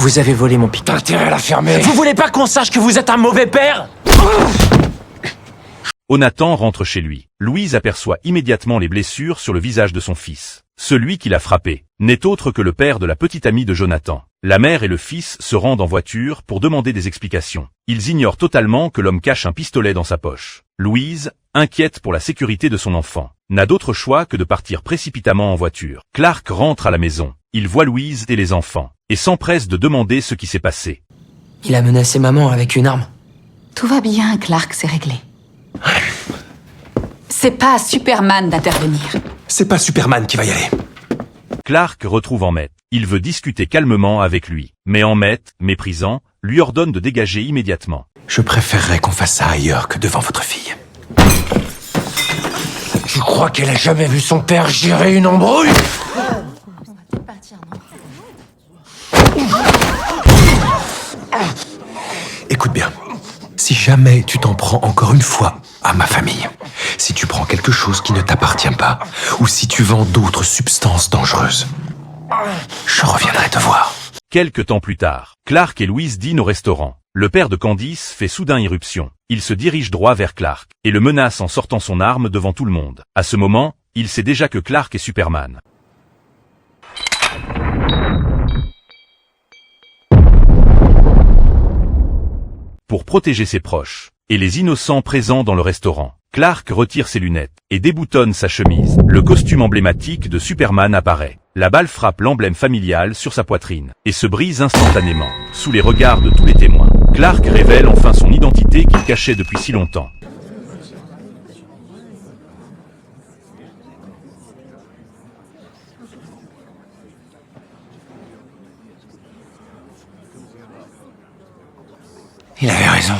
Vous avez volé mon pic. T'as intérêt à la fermer. Vous voulez pas qu'on sache que vous êtes un mauvais père? Onathan rentre chez lui. Louise aperçoit immédiatement les blessures sur le visage de son fils. Celui qui l'a frappé n'est autre que le père de la petite amie de Jonathan. La mère et le fils se rendent en voiture pour demander des explications. Ils ignorent totalement que l'homme cache un pistolet dans sa poche. Louise, inquiète pour la sécurité de son enfant, n'a d'autre choix que de partir précipitamment en voiture. Clark rentre à la maison. Il voit Louise et les enfants, et s'empresse de demander ce qui s'est passé. Il a menacé maman avec une arme. Tout va bien, Clark, c'est réglé. C'est pas à Superman d'intervenir. C'est pas Superman qui va y aller. Clark retrouve Emmett. Il veut discuter calmement avec lui. Mais Emmett, méprisant, lui ordonne de dégager immédiatement. Je préférerais qu'on fasse ça ailleurs que devant votre fille. Tu crois qu'elle a jamais vu son père gérer une embrouille? Écoute bien. Si jamais tu t'en prends encore une fois à ma famille, si tu prends quelque chose qui ne t'appartient pas, ou si tu vends d'autres substances dangereuses, je reviendrai te voir. Quelque temps plus tard, Clark et Louise dînent au restaurant. Le père de Candice fait soudain irruption. Il se dirige droit vers Clark, et le menace en sortant son arme devant tout le monde. À ce moment, il sait déjà que Clark est Superman. Pour protéger ses proches, et les innocents présents dans le restaurant, Clark retire ses lunettes, et déboutonne sa chemise. Le costume emblématique de Superman apparaît. La balle frappe l'emblème familial sur sa poitrine, et se brise instantanément, sous les regards de tous les témoins. Clark révèle enfin son identité qu'il cachait depuis si longtemps. Il avait raison.